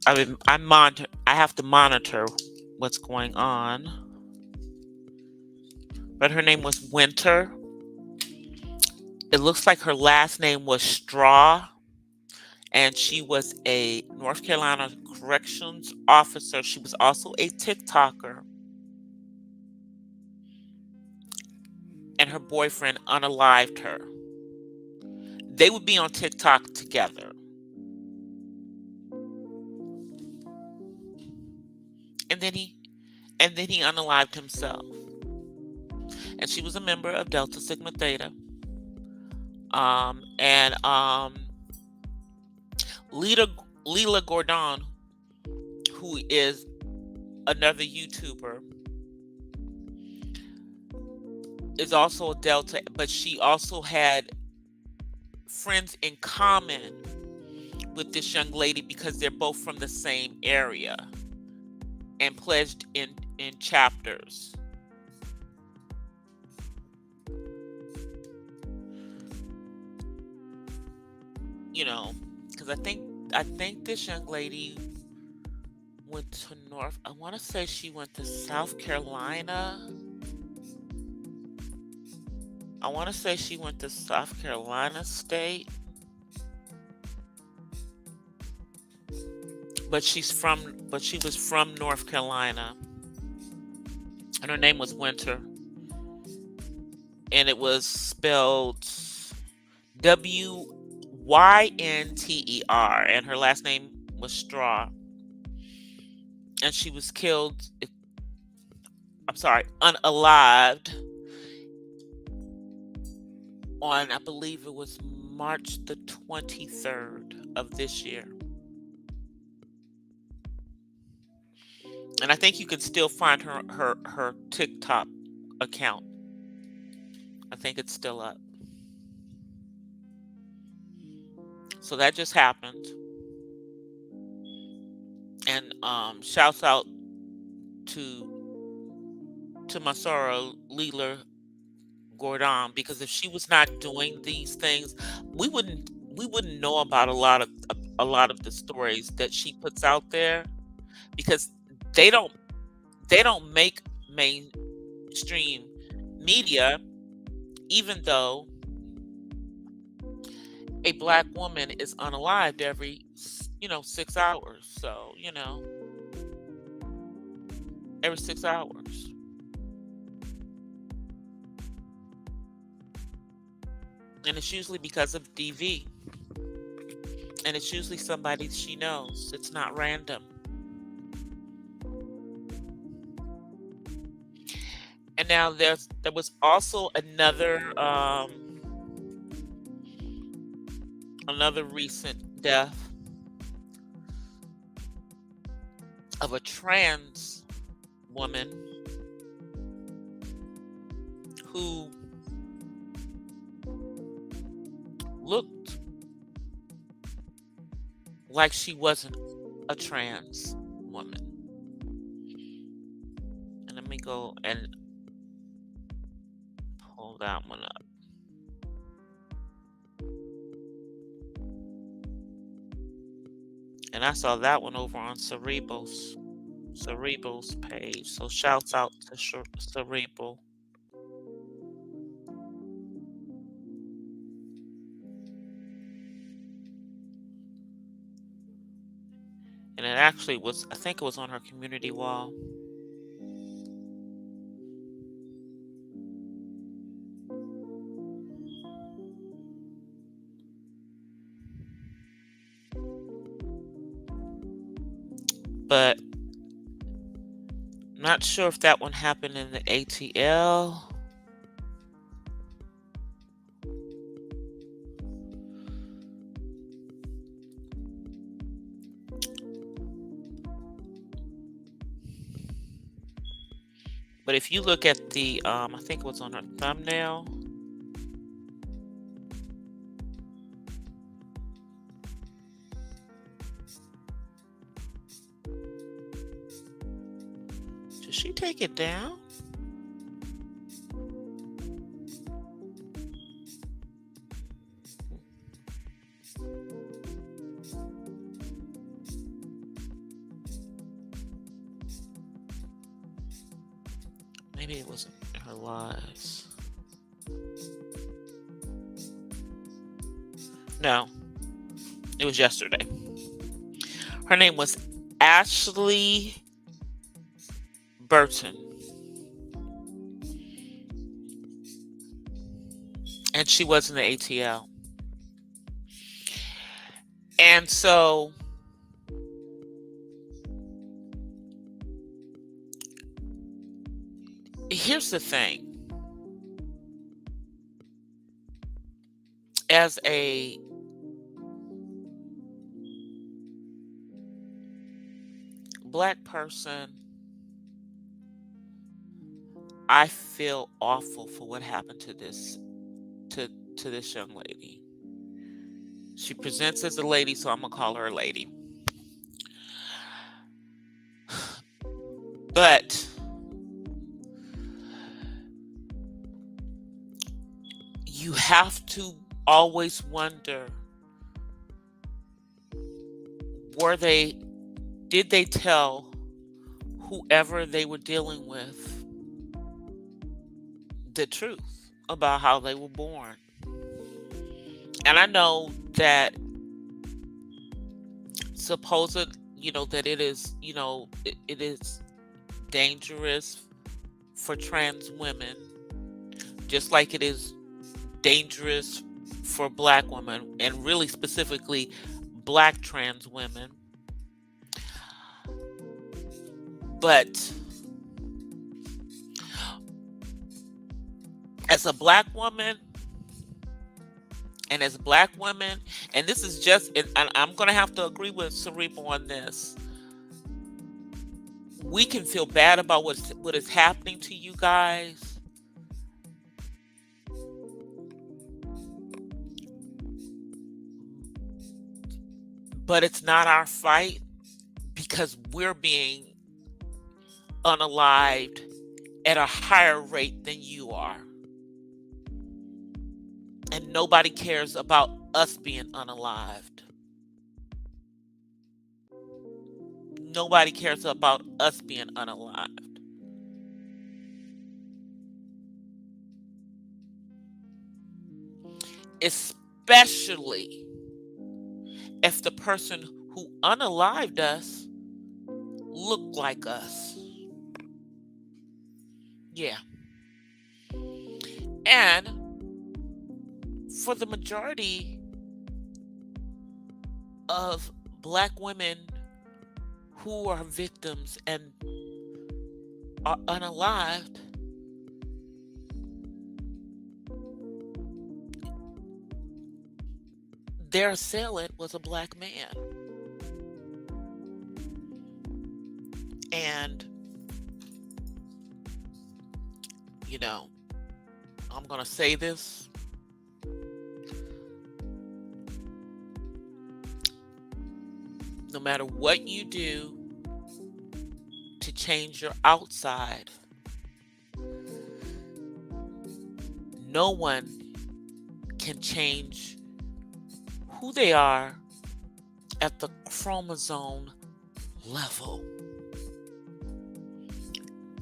I have to monitor what's going on. But her name was Winter. It looks like her last name was Straw, and she was a North Carolina corrections officer. She was also a TikToker, and her boyfriend unalived her. They would be on TikTok together. And then he unalived himself. And she was a member of Delta Sigma Theta. And Leela Gordon, who is another YouTuber, is also a Delta, but she also had friends in common with this young lady because they're both from the same area and pledged in chapters. You know, because I think this young lady went to North. I want to say she went to South Carolina. I want to say she went to South Carolina State. But she was from North Carolina. And her name was Winter. And it was spelled Wynter. And her last name was Straw. And she was killed, unalived on, I believe it was March the 23rd of this year. And I think you can still find her TikTok account. I think it's still up. So that just happened. And shouts out to Masora Leela Gordon, because if she was not doing these things, we wouldn't know about a lot of the stories that she puts out there, because they don't make mainstream media, even though a black woman is unalived every 6 hours. So every 6 hours. And it's usually because of DV. And it's usually somebody she knows. It's not random. And now there was also another recent death of a trans woman who looked like she wasn't a trans woman. And let me go and pull that one up. And I saw that one over on Cerebral's page. So shouts out to Cerebral. it actually was, I think it was on her community wall. But not sure if that one happened in the ATL. But if you look at the, I think it was on her thumbnail. Did she take it down? Maybe it wasn't her lives. No, it was yesterday. Her name was Ashley Burton. And she was in the ATL. And so here's the thing. As a Black person, I feel awful for what happened to this young lady. She presents as a lady, so I'm gonna call her a lady. But you have to always wonder, did they tell whoever they were dealing with the truth about how they were born? And I know that that it is, it is dangerous for trans women, just like it is dangerous for Black women, and really specifically Black trans women. But as a Black woman, and as Black women, and this is just, and I'm going to have to agree with Cerebral on this, we can feel bad about what is happening to you guys. But it's not our fight, because we're being unalived at a higher rate than you are. And nobody cares about us being unalived. Nobody cares about us being unalived. Especially if the person who unalived us looked like us. Yeah. And for the majority of Black women who are victims and are unalived, their assailant was a Black man. And, I'm going to say this. No matter what you do to change your outside, no one can change who they are at the chromosome level.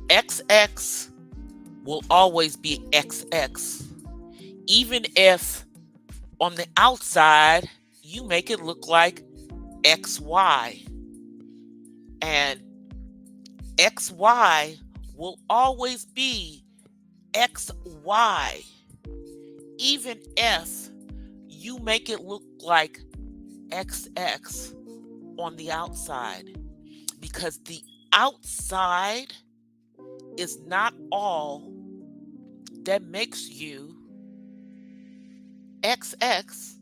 XX will always be XX, even if on the outside you make it look like XY. And XY will always be XY, even if you make it look like XX on the outside, because the outside is not all that makes you XX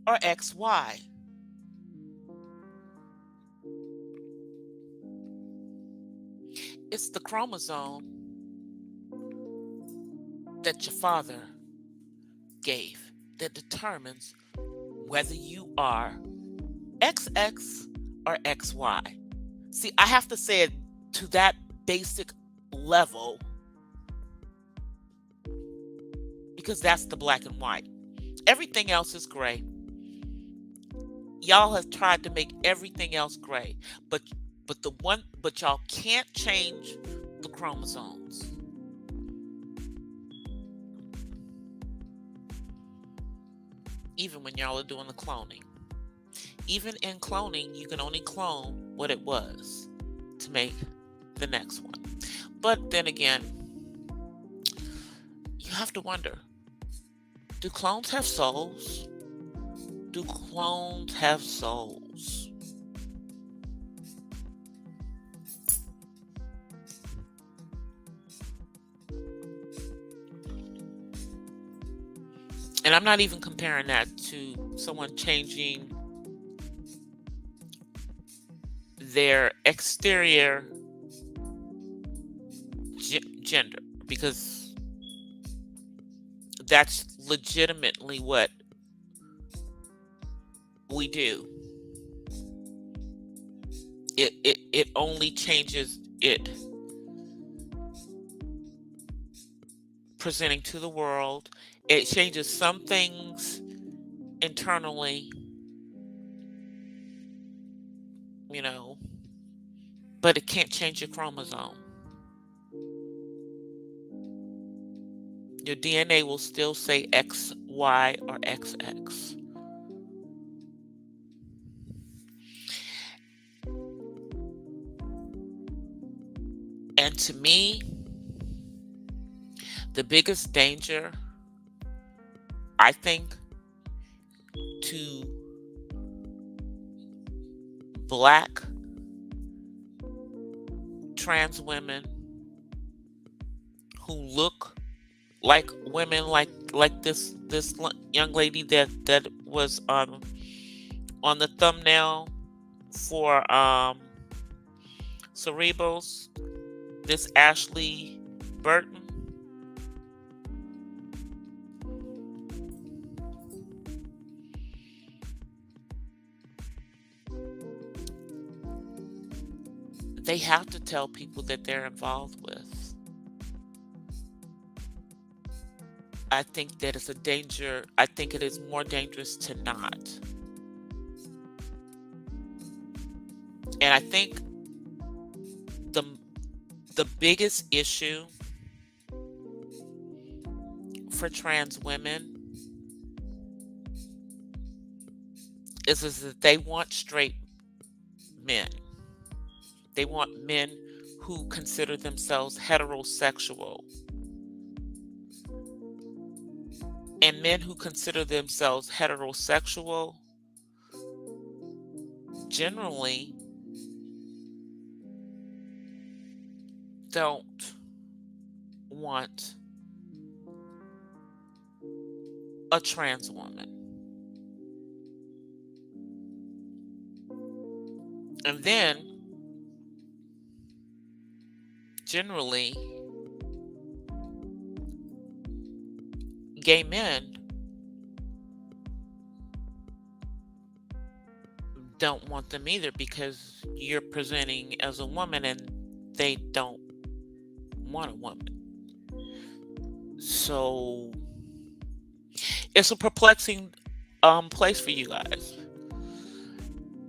or XY. It's the chromosome that your father gave that determines whether you are XX or XY. See, I have to say it to that basic level because that's the black and white. Everything else is gray. Y'all have tried to make everything else gray, but y'all can't change the chromosomes. Even when y'all are doing the cloning. Even in cloning, you can only clone what it was to make the next one. But then again, you have to wonder, do clones have souls? Do clones have souls? And I'm not even comparing that to someone changing their exterior gender, because that's legitimately what we do. It only changes it presenting to the world. It changes some things internally, but it can't change your chromosome. Your DNA will still say XY or XX. And to me, the biggest danger, I think, to Black trans women who look like women, like this young lady that was on the thumbnail for Cerebrals, this Ashley Burton. They have to tell people that they're involved with. I think that it's a danger. I think it is more dangerous to not. And I think the biggest issue for trans women is that they want straight men. They want men who consider themselves heterosexual. And men who consider themselves heterosexual generally don't want a trans woman. And then, generally, gay men don't want them either because you're presenting as a woman and they don't want a woman. So it's a perplexing place for you guys.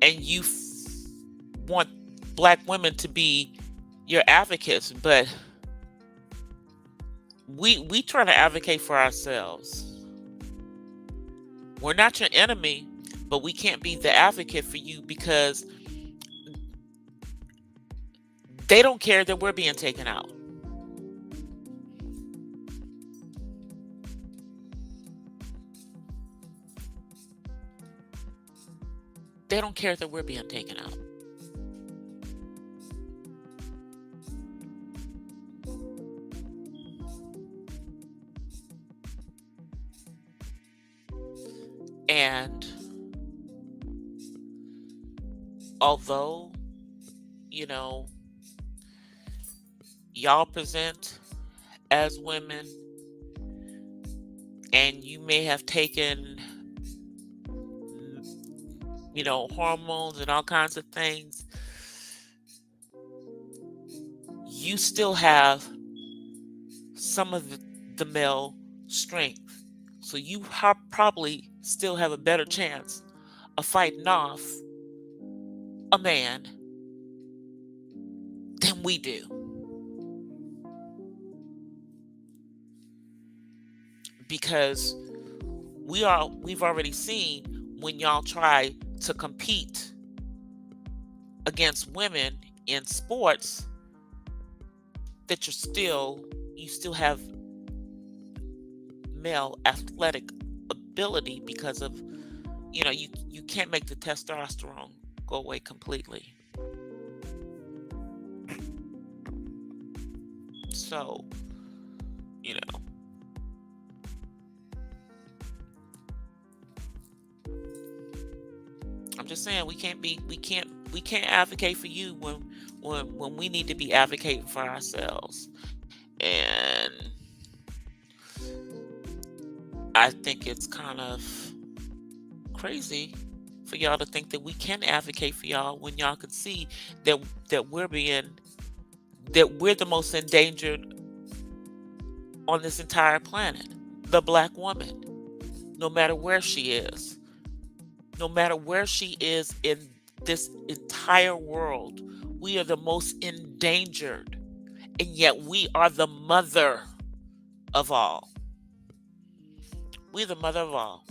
And you want Black women to be your advocates, but we try to advocate for ourselves. We're not your enemy, but we can't be the advocate for you because They don't care that we're being taken out. They don't care that we're being taken out. And although, you know, y'all present as women and you may have taken, hormones and all kinds of things, you still have some of the male strength. So you probably still have a better chance of fighting off a man than we do. Because we've already seen when y'all try to compete against women in sports that you still have male athletic ability because of you can't make the testosterone go away completely. So, you know, I'm just saying we can't advocate for you when we need to be advocating for ourselves. And I think it's kind of crazy for y'all to think that we can advocate for y'all when y'all can see that we're the most endangered on this entire planet. The black woman, no matter where she is, no matter where she is in this entire world, we are the most endangered, and yet we are the mother of all. We're the mother of all.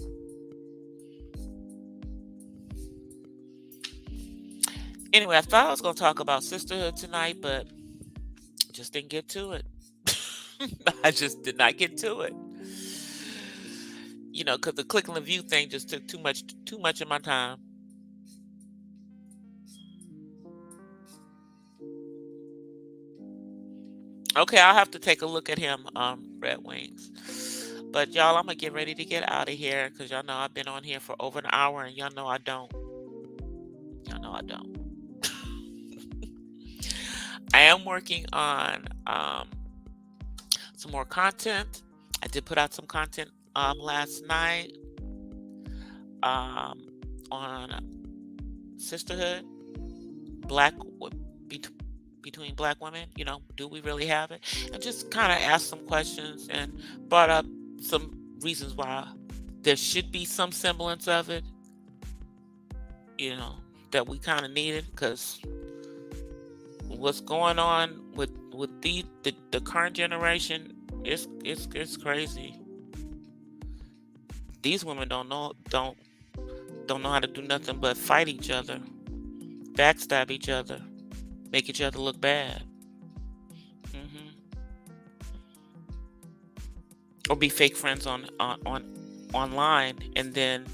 Anyway, I thought I was going to talk about sisterhood tonight, but just didn't get to it. I just did not get to it. Because the click and the view thing just took too much of my time. Okay, I'll have to take a look at him, Red Wings. But y'all, I'm gonna get ready to get out of here because y'all know I've been on here for over an hour, and y'all know I don't. Y'all know I don't. I am working on some more content. I did put out some content last night on sisterhood, between black women. Do we really have it? And just kind of asked some questions and brought up some reasons why there should be some semblance of it. That we kind of needed, because what's going on with the current generation it's crazy. These women don't know how to do nothing but fight each other, backstab each other, make each other look bad, or be fake friends on online, and then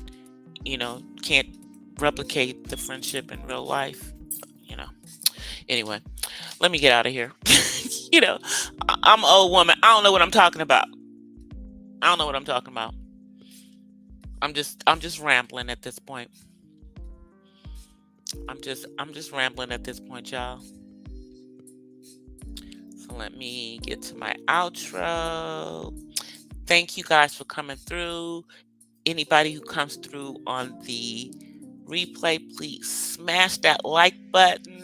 can't replicate the friendship in real life. Anyway, let me get out of here. I'm an old woman. I don't know what I'm talking about. I'm just rambling at this point. I'm just rambling at this point, y'all. So let me get to my outro. Thank you guys for coming through. Anybody who comes through on the replay, please smash that like button.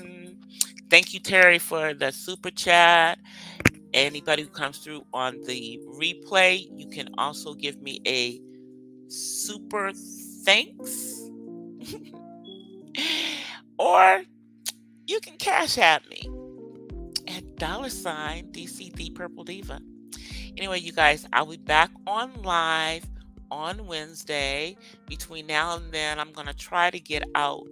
Thank you, Terry, for the super chat. Anybody who comes through on the replay, you can also give me a super thanks. Or you can cash at me at $ DCD Purple Diva. Anyway, you guys, I'll be back on live on Wednesday. Between now and then, I'm going to try to get out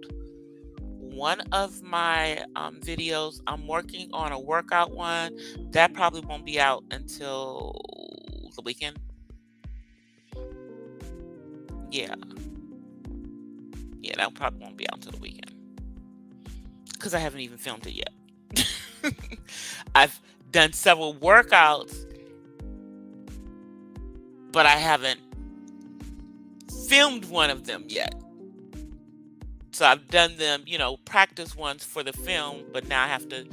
one of my videos. I'm working on a workout one. That probably won't be out until the weekend. Yeah. Yeah, that probably won't be out until the weekend. Because I haven't even filmed it yet. I've done several workouts, but I haven't filmed one of them yet. So I've done them, practice ones for the film, but now I have to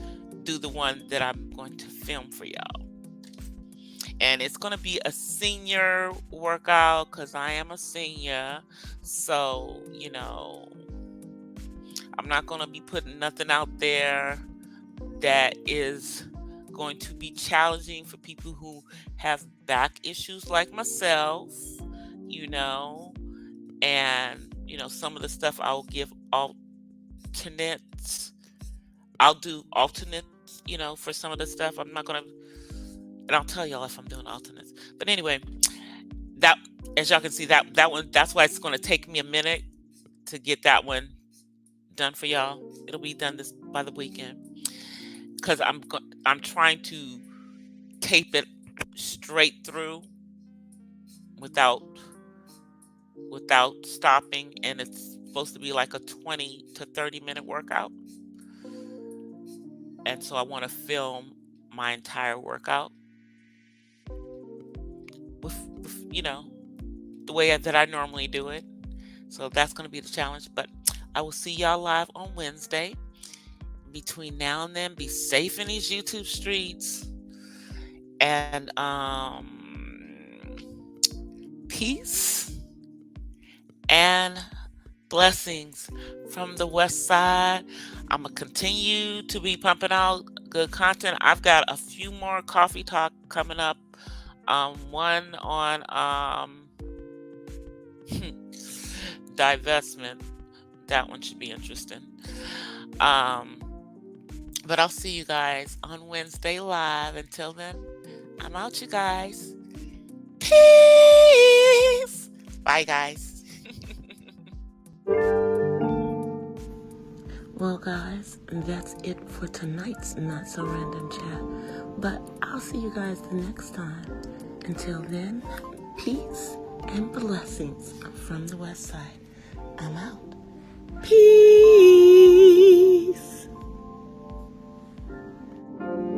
do the one that I'm going to film for y'all. And it's going to be a senior workout because I am a senior. So, I'm not going to be putting nothing out there that is going to be challenging for people who have back issues like myself, and some of the stuff I'll give alternates. I'll do alternates, for some of the stuff. I'm not gonna, and I'll tell y'all if I'm doing alternates. But anyway, that, as y'all can see, that one, that's why it's gonna take me a minute to get that one done for y'all. It'll be done by the weekend because I'm trying to tape it straight through without stopping, and it's supposed to be like a 20 to 30 minute workout. And so I want to film my entire workout with the way that I normally do it. So that's going to be the challenge. But I will see y'all live on Wednesday. Between now and then, be safe in these YouTube streets. And peace and blessings from the West Side. I'm going to continue to be pumping out good content. I've got a few more coffee talk coming up. One on divestment. That one should be interesting. But I'll see you guys on Wednesday live. Until then, I'm out, you guys. Peace. Bye, guys. Well, guys, that's it for tonight's Not So Random Chat. But I'll see you guys the next time. Until then, peace and blessings from the West Side. I'm out. Peace.